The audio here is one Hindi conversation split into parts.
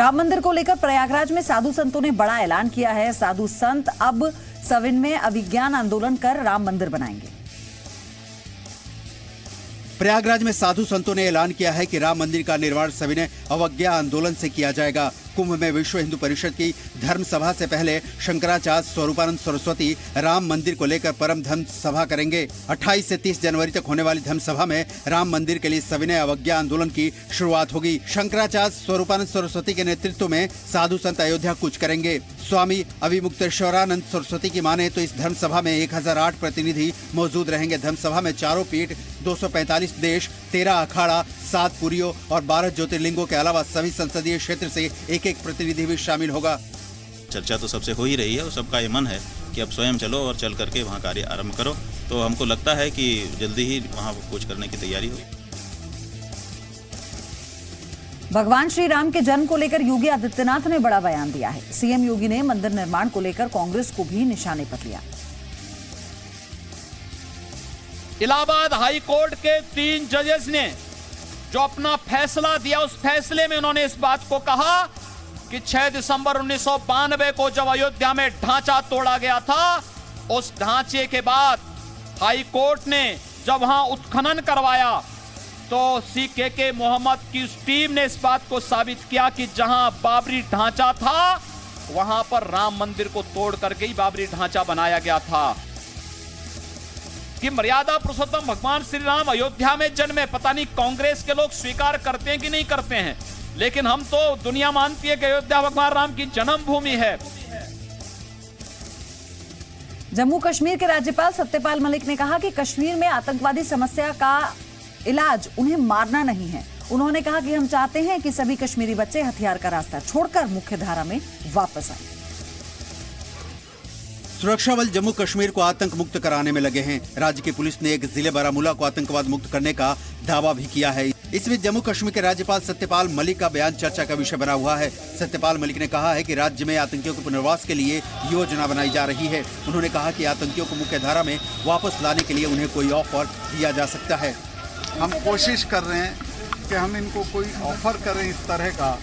राम मंदिर को लेकर प्रयागराज में साधु संतों ने बड़ा ऐलान किया है। साधु संत अब सविन में अभिज्ञान आंदोलन कर राम मंदिर बनाएंगे। प्रयागराज में साधु संतों ने ऐलान किया है कि राम मंदिर का निर्माण सविनय अवज्ञा आंदोलन से किया जाएगा। कुंभ में विश्व हिंदू परिषद की धर्म सभा से पहले शंकराचार्य स्वरूपानंद सरस्वती राम मंदिर को लेकर परम धर्म सभा करेंगे। 28 से 30 जनवरी तक होने वाली धर्म सभा में राम मंदिर के लिए सविनय अवज्ञा आंदोलन की शुरुआत होगी। शंकराचार्य स्वरूपानंद सरस्वती के नेतृत्व में साधु संत अयोध्या कूच करेंगे। स्वामी अभिमुक्तेश्वरानंद सरस्वती की माने तो इस धर्म सभा में 1008 प्रतिनिधि मौजूद रहेंगे। धर्म सभा में 4 पीठ, 245 देश, 13 अखाड़ा, 7 पुरियों और 12 ज्योतिर्लिंगों के अलावा सभी संसदीय क्षेत्र से एक प्रतिनिधि भी शामिल होगा। चर्चा तो सबसे हो ही रही है और सबका ये मन है कि अब स्वयं चलो और चल करके वहाँ कार्य आरंभ करो। तो हमको लगता है कि जल्दी ही वहाँ कूच करने की तैयारी होगी। भगवान श्री राम के जन्म को लेकर योगी आदित्यनाथ ने बड़ा बयान दिया है। सीएम योगी ने मंदिर निर्माण को लेकर कांग्रेस को भी निशाने पर लिया। इलाहाबाद हाई कोर्ट के 3 जजेस ने जो अपना फैसला दिया, उस फैसले में उन्होंने इस बात को कहा कि 6 दिसंबर 1992 को जब अयोध्या में ढांचा तोड़ा गया था, उस ढांचे के बाद हाई कोर्ट ने जब वहां उत्खनन करवाया तो सीके मोहम्मद की उस टीम ने इस बात को साबित किया कि जहां बाबरी ढांचा था वहां पर राम मंदिर को तोड़ करके ही बाबरी ढांचा बनाया गया था। कि मर्यादा पुरुषोत्तम भगवान श्री राम अयोध्या में जन्मे। पता नहीं कांग्रेस के लोग स्वीकार करते हैं कि नहीं करते हैं, लेकिन हम तो दुनिया मानती है कि अयोध्या भगवान राम की जन्मभूमि है। जम्मू कश्मीर के राज्यपाल सत्यपाल मलिक ने कहा कि कश्मीर में आतंकवादी समस्या का इलाज उन्हें मारना नहीं है। उन्होंने कहा कि हम चाहते हैं कि सभी कश्मीरी बच्चे हथियार का रास्ता छोड़कर मुख्य धारा में वापस आए। सुरक्षा बल जम्मू कश्मीर को आतंक मुक्त कराने में लगे हैं। राज्य की पुलिस ने एक जिले बारामूला को आतंकवाद मुक्त करने का दावा भी किया है। इस बीच जम्मू कश्मीर के राज्यपाल सत्यपाल मलिक का बयान चर्चा का विषय बना हुआ है। सत्यपाल मलिक ने कहा है कि राज्य में आतंकियों के पुनर्वास के लिए योजना बनाई जा रही है। उन्होंने कहा कि आतंकियों को मुख्य धारा में वापस लाने के लिए उन्हें कोई ऑफर दिया जा सकता है। हम कोशिश कर रहे हैं कि हम इनको कोई ऑफर करें इस तरह का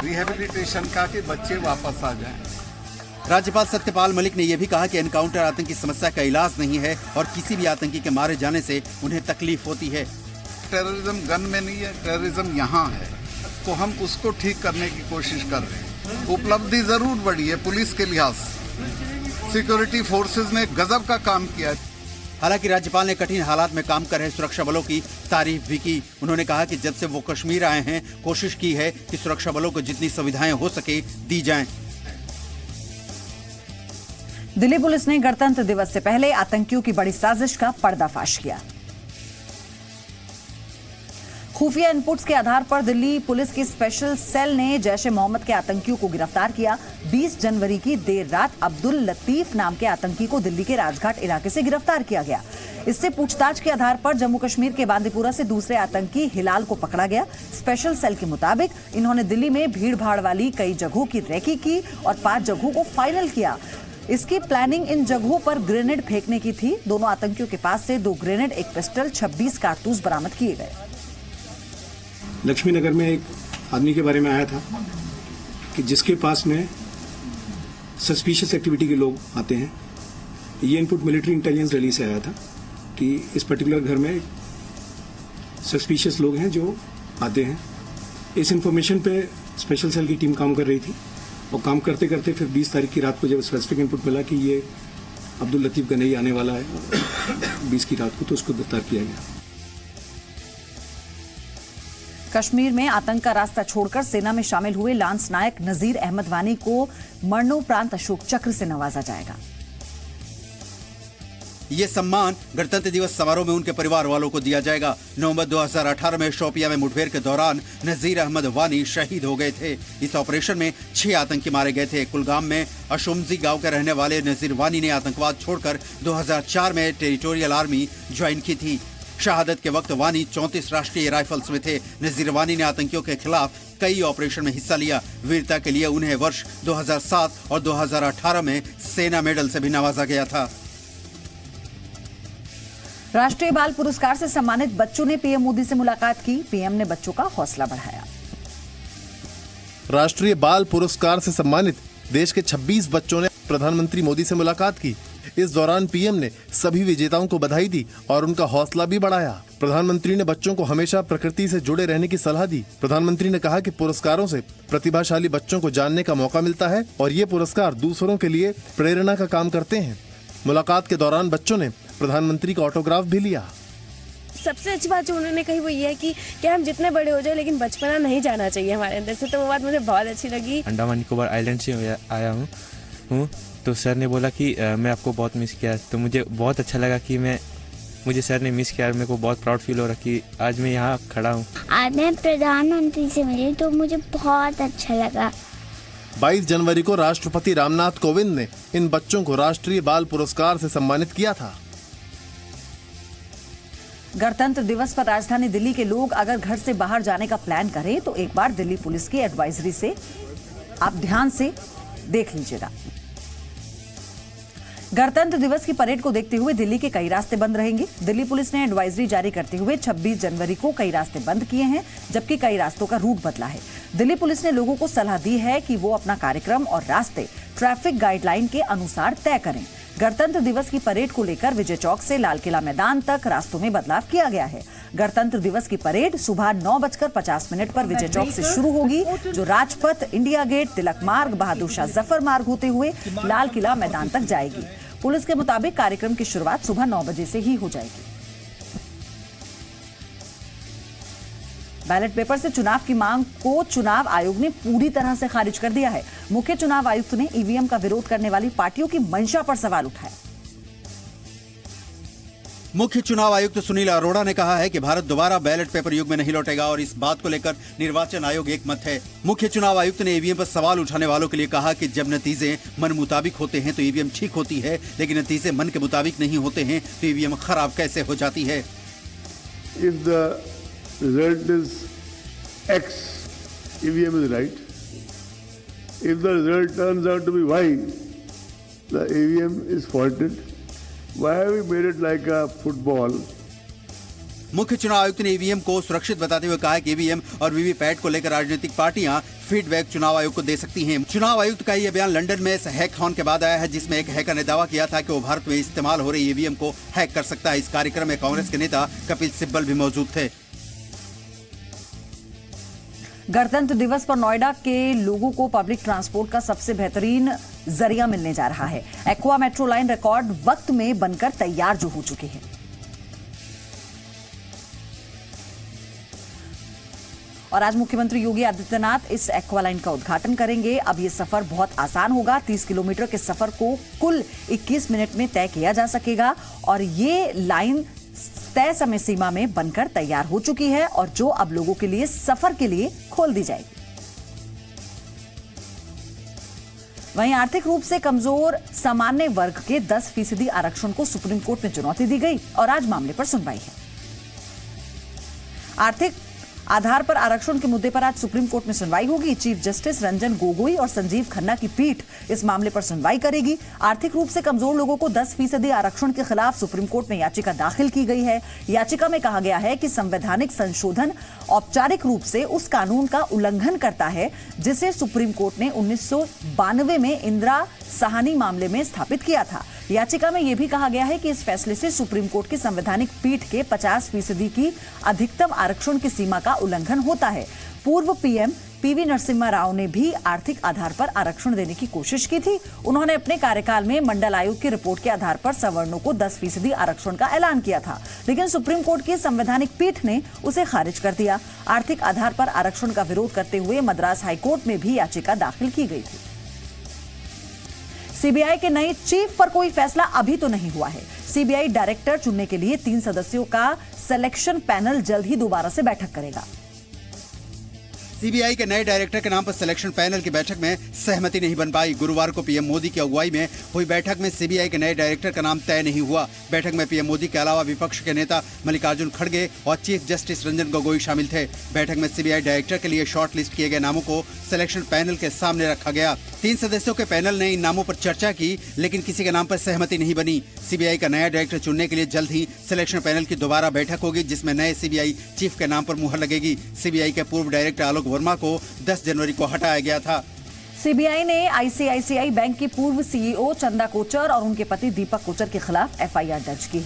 रिहेबिलिटेशन का कि बच्चे वापस आ जाएं। राज्यपाल सत्यपाल मलिक ने यह भी कहा कि एनकाउंटर आतंकी समस्या का इलाज नहीं है और किसी भी आतंकी के मारे जाने से उन्हें तकलीफ होती है। टेररिज्म गन में नहीं है, टेररिज्म यहाँ है, तो हम उसको ठीक करने की कोशिश कर रहे हैं। उपलब्धि जरूर बढ़ी है पुलिस के लिहाज, सिक्योरिटी फोर्सेज ने गजब का काम किया। हालांकि राज्यपाल ने कठिन हालात में काम कर रहे सुरक्षा बलों की तारीफ भी की। उन्होंने कहा कि जब से वो कश्मीर आए हैं कोशिश की है कि सुरक्षा बलों को जितनी सुविधाएं हो सके दी जाएं। दिल्ली पुलिस ने गणतंत्र दिवस से पहले आतंकियों की बड़ी साजिश का पर्दाफाश किया। खुफिया इनपुट्स के आधार पर दिल्ली पुलिस की स्पेशल सेल ने जैश-ए-मोहम्मद के आतंकियों को गिरफ्तार किया। 20 जनवरी की देर रात अब्दुल लतीफ नाम के आतंकी को दिल्ली के राजघाट इलाके से गिरफ्तार किया गया। इससे पूछताछ के आधार पर जम्मू कश्मीर के बांदीपुरा से दूसरे आतंकी हिलाल को पकड़ा गया। स्पेशल सेल के मुताबिक इन्होंने दिल्ली में भीड़ भाड़ वाली कई जगहों की रेकी की और 5 जगहों को फाइनल किया। इसकी प्लानिंग इन जगहों पर ग्रेनेड फेंकने की थी। दोनों आतंकियों के पास से 2 ग्रेनेड, 1 पिस्टल, 26 कारतूस बरामद किए गए। लक्ष्मी नगर में एक आदमी के बारे में आया था कि जिसके पास में सस्पिशियस एक्टिविटी के लोग आते हैं। ये इनपुट मिलिट्री इंटेलिजेंस दिल्ली से आया था कि इस पर्टिकुलर घर में सस्पिशियस लोग हैं जो आते हैं। इस इंफॉर्मेशन पे स्पेशल सेल की टीम काम कर रही थी और काम करते करते फिर 20 तारीख की रात को जब स्पेसिफिक इनपुट मिला कि ये अब्दुल लतीफ गनई आने वाला है 20 की रात को, तो उसको गिरफ्तार किया गया। कश्मीर में आतंक का रास्ता छोड़कर सेना में शामिल हुए लांस नायक नजीर अहमद वानी को मरणोपरांत अशोक चक्र से नवाजा जाएगा। ये सम्मान गणतंत्र दिवस समारोह में उनके परिवार वालों को दिया जाएगा। नवंबर 2018 में शोपिया में मुठभेड़ के दौरान नजीर अहमद वानी शहीद हो गए थे। इस ऑपरेशन में 6 आतंकी मारे गए थे। कुलगाम में अशुमजी गांव के रहने वाले नजीर वानी ने आतंकवाद छोड़कर 2004 में टेरिटोरियल आर्मी ज्वाइन की थी। शहादत के वक्त वानी 34 राष्ट्रीय राइफल्स में थे। नजीर वानी ने आतंकियों के खिलाफ कई ऑपरेशन में हिस्सा लिया। वीरता के लिए उन्हें वर्ष 2007 और 2018 में सेना मेडल से भी नवाजा गया था। राष्ट्रीय बाल पुरस्कार से सम्मानित बच्चों ने पीएम मोदी से मुलाकात की। पीएम ने बच्चों का हौसला बढ़ाया। राष्ट्रीय बाल पुरस्कार से सम्मानित देश के 26 बच्चों ने प्रधानमंत्री मोदी से मुलाकात की। इस दौरान पीएम ने सभी विजेताओं को बधाई दी और उनका हौसला भी बढ़ाया। प्रधानमंत्री ने बच्चों को हमेशा प्रकृति से जुड़े रहने की सलाह दी। प्रधानमंत्री ने कहा कि पुरस्कारों से प्रतिभाशाली बच्चों को जानने का मौका मिलता है और ये पुरस्कार दूसरों के लिए प्रेरणा का काम करते हैं। मुलाकात के दौरान बच्चों ने प्रधानमंत्री का ऑटोग्राफ भी लिया। सबसे अच्छी बात जो उन्होंने कही वो ये है कि हम जितने बड़े हो जाए लेकिन बचपना नहीं जाना चाहिए हमारे अंदर से, तो वो बात मुझे बहुत अच्छी लगी। अंडमान निकोबार आइलैंड से आया हूँ तो सर ने बोला कि मैं आपको बहुत मिस किया, तो मुझे बहुत अच्छा लगा कि मुझे सर ने मिस किया और मेरे को बहुत प्राउड फील हो रहा कि आज मैं यहाँ खड़ा हूँ। आज मैं प्रधानमंत्री से मिली तो मुझे बहुत अच्छा लगा। 22 जनवरी को राष्ट्रपति रामनाथ कोविंद ने इन बच्चों को राष्ट्रीय बाल पुरस्कार से सम्मानित किया था। गणतंत्र दिवस पर राजधानी दिल्ली के लोग अगर घर से बाहर जाने का प्लान करें तो एक बार दिल्ली पुलिस की एडवाइजरी से आप ध्यान से देख लीजिएगा। गणतंत्र दिवस की परेड को देखते हुए दिल्ली के कई रास्ते बंद रहेंगे। दिल्ली पुलिस ने एडवाइजरी जारी करते हुए 26 जनवरी को कई रास्ते बंद किए हैं, जबकि कई रास्तों का रूट बदला है। दिल्ली पुलिस ने लोगों को सलाह दी है कि वो अपना कार्यक्रम और रास्ते ट्रैफिक गाइडलाइन के अनुसार तय करें। गणतंत्र दिवस की परेड को लेकर विजय चौक से लाल किला मैदान तक रास्तों में बदलाव किया गया है। गणतंत्र दिवस की परेड सुबह 9:50 पर विजय चौक से शुरू होगी, जो राजपथ, इंडिया गेट, तिलक मार्ग, बहादुर शाह जफर मार्ग होते हुए लाल किला मैदान तक जाएगी। पुलिस के मुताबिक कार्यक्रम की शुरुआत सुबह 9 बजे से ही हो जाएगी। बैलेट पेपर से चुनाव की मांग को चुनाव आयोग ने पूरी तरह से खारिज कर दिया है। मुख्य चुनाव आयुक्त ने ईवीएम का विरोध करने वाली पार्टियों की मंशा पर सवाल उठाया। मुख्य चुनाव आयुक्त सुनील अरोड़ा ने कहा है कि भारत दोबारा बैलेट पेपर युग में नहीं लौटेगा और इस बात को लेकर निर्वाचन आयोग एक मत है। मुख्य चुनाव आयुक्त ने ईवीएम पर सवाल उठाने वालों के लिए कहा कि जब नतीजे मन मुताबिक होते हैं तो ईवीएम ठीक होती है, लेकिन नतीजे मन के मुताबिक नहीं होते हैं तो ईवीएम खराब कैसे हो जाती है। If the result is X, EVM is right. If the result turns out to be Y, the EVM is faulted. Why have we made it like a football? मुख्य चुनाव आयुक्त ने ईवीएम को सुरक्षित बताते हुए कहा कि ईवीएम और वीवीपैट को लेकर राजनीतिक पार्टियां फीडबैक चुनाव आयोग को दे सकती हैं। चुनाव आयुक्त का यह बयान लंदन में हैकाथॉन के बाद आया है, जिसमें एक हैकर ने दावा किया था कि वो भारत में इस्तेमाल हो रही ईवीएम को हैक कर सकता है। इस कार्यक्रम में कांग्रेस के नेता कपिल सिब्बल भी मौजूद थे। गणतंत्र दिवस पर नोएडा के लोगों को पब्लिक ट्रांसपोर्ट का सबसे बेहतरीन जरिया मिलने जा रहा है। एक्वा मेट्रो लाइन रिकॉर्ड वक्त में बनकर तैयार जो हो चुकी है और आज मुख्यमंत्री योगी आदित्यनाथ इस एक्वा लाइन का उद्घाटन करेंगे। अब ये सफर बहुत आसान होगा। 30 किलोमीटर के सफर को कुल 21 मिनट में तय किया जा सकेगा और ये लाइन तय समय सीमा में बनकर तैयार हो चुकी है और जो अब लोगों के लिए सफर के लिए खोल दी जाएगी। वहीं आर्थिक रूप से कमजोर सामान्य वर्ग के 10% आरक्षण को सुप्रीम कोर्ट में चुनौती दी गई और आज मामले पर सुनवाई है। आर्थिक आधार पर आरक्षण के मुद्दे पर आज सुप्रीम कोर्ट में सुनवाई होगी। चीफ जस्टिस रंजन गोगोई और संजीव खन्ना की पीठ इस मामले पर सुनवाई करेगी। आर्थिक रूप से कमजोर लोगों को 10% आरक्षण के खिलाफ सुप्रीम कोर्ट में याचिका दाखिल की गई है। याचिका में कहा गया है कि संवैधानिक संशोधन औपचारिक रूप से उस कानून का उल्लंघन करता है जिसे सुप्रीम कोर्ट ने 1992 में इंदिरा साहनी मामले में स्थापित किया था। याचिका में यह भी कहा गया है कि इस फैसले से सुप्रीम कोर्ट की संवैधानिक पीठ के 50% की अधिकतम आरक्षण की सीमा का उल्लंघन होता है। पूर्व पीएम पीवी नरसिम्हा राव ने भी आर्थिक आधार पर आरक्षण देने की कोशिश की थी। उन्होंने अपने कार्यकाल में मंडल आयोग की रिपोर्ट के आधार पर सवर्णों को 10% आरक्षण का ऐलान किया था, लेकिन सुप्रीम कोर्ट की संवैधानिक पीठ ने उसे खारिज कर दिया। आर्थिक आधार पर आरक्षण का विरोध करते हुए मद्रास हाईकोर्ट में भी याचिका दाखिल की गई थी। सीबीआई के नए चीफ पर कोई फैसला अभी तो नहीं हुआ है। सीबीआई डायरेक्टर चुनने के लिए 3 सदस्यों का सिलेक्शन पैनल जल्द ही दोबारा से बैठक करेगा। सीबीआई के नए डायरेक्टर के नाम पर सिलेक्शन पैनल की बैठक में सहमति नहीं बन पाई। गुरुवार को पीएम मोदी की अगुवाई में हुई बैठक में सीबीआई के नए डायरेक्टर का नाम तय नहीं हुआ। बैठक में पीएम मोदी के अलावा विपक्ष के नेता मल्लिकार्जुन खड़गे और चीफ जस्टिस रंजन गोगोई शामिल थे। बैठक में सीबीआई डायरेक्टर के लिए शॉर्ट लिस्ट किए गए नामों को सिलेक्शन पैनल के सामने रखा गया। 3 सदस्यों के पैनल ने इन नामों पर चर्चा की, लेकिन किसी के नाम पर सहमति नहीं बनी। सीबीआई का नया डायरेक्टर चुनने के लिए जल्द ही सिलेक्शन पैनल की दोबारा बैठक होगी, जिसमें नए सीबीआई चीफ के नाम पर मुहर लगेगी। सीबीआई के पूर्व डायरेक्टर आलोक वर्मा को 10 जनवरी को हटाया गया था। सीबीआई ने आईसीआईसीआई बैंक की पूर्व सीईओ चंदा कोचर और उनके पति दीपक कोचर के खिलाफ एफआईआर दर्ज की।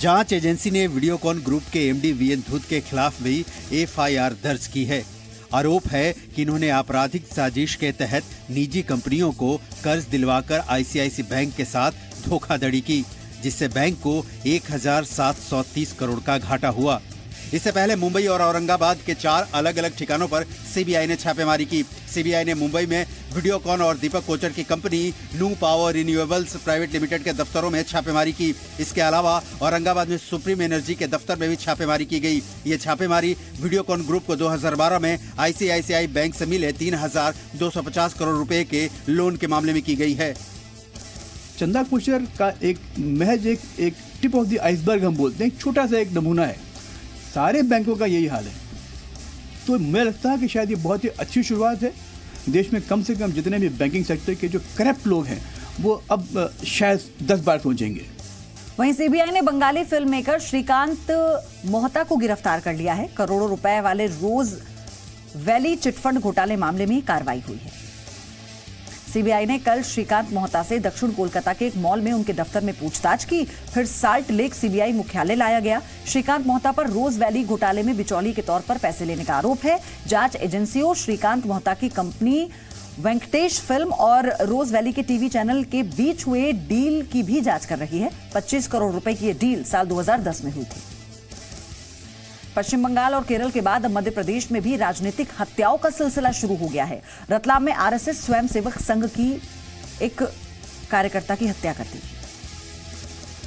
जांच एजेंसी ने वीडियोकॉन ग्रुप के एमडी वीएन धूत के खिलाफ भी एफआईआर दर्ज की है। आरोप है कि इन्होंने आपराधिक साजिश के तहत निजी कंपनियों को कर्ज दिलवाकर आईसीआईसीआई बैंक के साथ धोखाधड़ी की, जिससे बैंक को 1730 करोड़ का घाटा हुआ। इससे पहले मुंबई और औरंगाबाद के 4 अलग अलग ठिकानों पर सीबीआई ने छापेमारी की। सीबीआई ने मुंबई में वीडियोकॉन और दीपक कोचर की company new power renewables private limited के दफ्तरों में छापेमारी की। इसके अलावा औरंगाबाद में सुप्रीम एनर्जी के दफ्तर में भी छापेमारी की गई। ये छापेमारी वीडियोकॉन ग्रुप को 2012 में आईसीआईसीआई बैंक से मिले 3,250 करोड़ रुपए के लोन के मामले में की गई है। चंदा कोचर का एक महज एक टिप ऑफ द आइसबर्ग हम बोलते हैं, एक छोटा सा एक नमूना है। सारे बैंकों का यही हाल है। तो मुझे लगता है कि शायद ये बहुत ही अच्छी शुरुआत है। देश में कम से कम जितने भी बैंकिंग सेक्टर के जो करप्ट लोग हैं वो अब शायद 10 बार सोचेंगे। वहीं सीबीआई ने बंगाली फिल्म मेकर श्रीकांत मोहता को गिरफ्तार कर लिया है। करोड़ों रुपए वाले रोज वैली चिटफंड घोटाले मामले में कार्रवाई हुई है। सीबीआई ने कल श्रीकांत मोहता से दक्षिण कोलकाता के एक मॉल में उनके दफ्तर में पूछताछ की, फिर साल्ट लेक सीबीआई मुख्यालय लाया गया। श्रीकांत मोहता पर रोज वैली घोटाले में बिचौली के तौर पर पैसे लेने का आरोप है। जांच एजेंसियों श्रीकांत मोहता की कंपनी वेंकटेश फिल्म और रोज वैली के टीवी चैनल के बीच हुए डील की भी जांच कर रही है। 25 करोड़ रुपए की यह डील साल 2010 में हुई थी। पश्चिम बंगाल और केरल के बाद अब मध्य प्रदेश में भी राजनीतिक हत्याओं का सिलसिला शुरू हो गया है। रतलाम में आरएसएस स्वयंसेवक संघ की एक कार्यकर्ता की हत्या कर दी।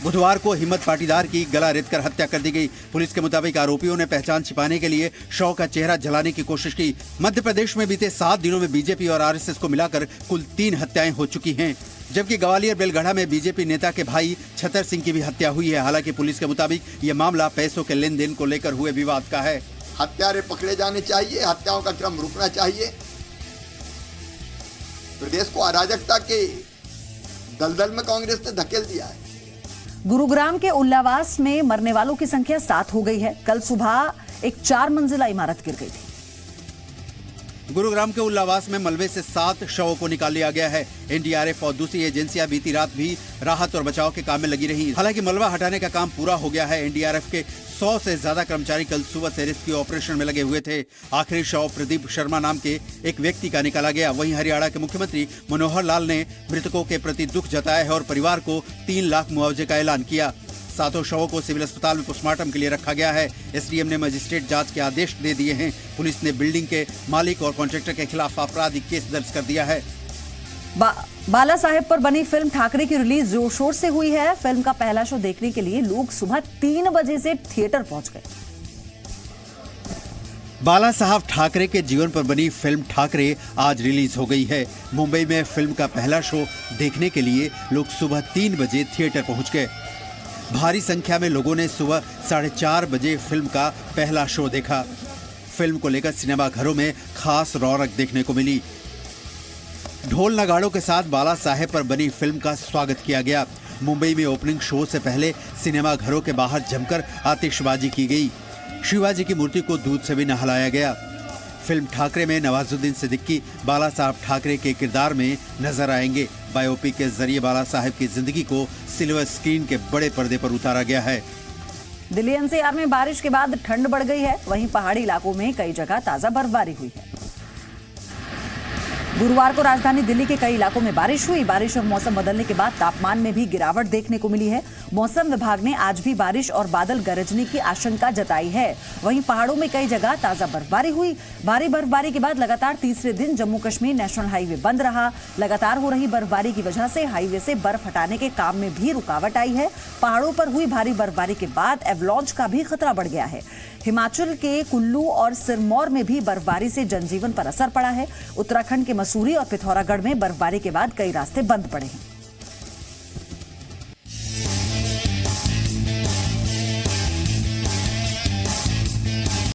बुधवार को हिम्मत पाटीदार की गला रेतकर हत्या कर दी गई। पुलिस के मुताबिक आरोपियों ने पहचान छिपाने के लिए शव का चेहरा जलाने की कोशिश की। मध्य प्रदेश में बीते 7 दिनों में बीजेपी और आरएसएस को मिलाकर कुल 3 हत्याएं हो चुकी हैं, जबकि ग्वालियर बेलगढ़ा में बीजेपी नेता के भाई छतर सिंह की भी हत्या हुई है। हालांकि पुलिस के मुताबिक ये मामला पैसों के लेन देन को लेकर हुए विवाद का है। हत्यारे पकड़े जाने चाहिए, हत्याओं का क्रम रुकना चाहिए। प्रदेश को अराजकता के दलदल में कांग्रेस ने धकेल दिया है। गुरुग्राम के उल्लावास में मरने वालों की संख्या 7 हो गई है। कल सुबह एक 4 मंजिला इमारत गिर गई थी। गुरुग्राम के उल्लावास में मलबे से 7 शवों को निकाल लिया गया है। एनडीआरएफ और दूसरी एजेंसियां बीती रात भी राहत और बचाव के काम में लगी रही। हालांकि मलबा हटाने का काम पूरा हो गया है। एनडीआरएफ के 100 से ज्यादा कर्मचारी कल सुबह से रेस्क्यू ऑपरेशन में लगे हुए थे। आखिरी शव प्रदीप शर्मा नाम के एक व्यक्ति का निकाला गया। वहीं हरियाणा के मुख्यमंत्री मनोहर लाल ने मृतकों के प्रति दुख जताया है और परिवार को 3 लाख मुआवजे का ऐलान किया। 7 शवों को सिविल अस्पताल में पोस्टमार्टम के लिए रखा गया है। एसडीएम ने मजिस्ट्रेट जांच के आदेश दे दिए हैं। पुलिस ने बिल्डिंग के मालिक और कॉन्ट्रैक्टर के खिलाफ आपराधिक केस दर्ज कर दिया है। बाला साहेब पर बनी फिल्म ठाकरे की रिलीज जोर शोर से हुई है। फिल्म का पहला शो देखने के लिए लोग सुबह 3 बजे से थिएटर पहुंच गए। बाला साहब ठाकरे के जीवन पर बनी फिल्म ठाकरे आज रिलीज हो गई है। मुंबई में फिल्म का पहला शो देखने के लिए लोग सुबह 3 बजे थिएटर पहुंच गए। भारी संख्या में लोगों ने सुबह 4:30 बजे फिल्म का पहला शो देखा। फिल्म को लेकर सिनेमा घरों में खास रौनक देखने को मिली। ढोल नगाड़ों के साथ बाला साहेब पर बनी फिल्म का स्वागत किया गया। मुंबई में ओपनिंग शो से पहले सिनेमा घरों के बाहर जमकर आतिशबाजी की गई। शिवाजी की मूर्ति को दूध से भी नहलाया गया। फिल्म ठाकरे में नवाजुद्दीन सिद्दीकी बाला साहब ठाकरे के किरदार में नजर आएंगे। बायोपिक के जरिए बाला साहब की जिंदगी को सिल्वर स्क्रीन के बड़े पर्दे पर उतारा गया है। दिल्ली एनसीआर में बारिश के बाद ठंड बढ़ गई है। वहीं पहाड़ी इलाकों में कई जगह ताजा बर्फबारी हुई है। गुरुवार को राजधानी दिल्ली के कई इलाकों में बारिश हुई। बारिश और मौसम बदलने के बाद तापमान में भी गिरावट देखने को मिली है। मौसम विभाग ने आज भी बारिश और बादल गरजने की आशंका जताई है। वहीं पहाड़ों में कई जगह ताजा बर्फबारी हुई। भारी बर्फबारी के बाद लगातार तीसरे दिन जम्मू कश्मीर नेशनल हाईवे बंद रहा। लगातार हो रही बर्फबारी की वजह से हाईवे से बर्फ हटाने के काम में भी रुकावट आई है। पहाड़ों पर हुई भारी बर्फबारी के बाद एवलांच का भी खतरा बढ़ गया है। हिमाचल के कुल्लू और सिरमौर में भी बर्फबारी से जनजीवन पर असर पड़ा है। उत्तराखंड के मसूरी और पिथौरागढ़ में बर्फबारी के बाद कई रास्ते बंद पड़े हैं।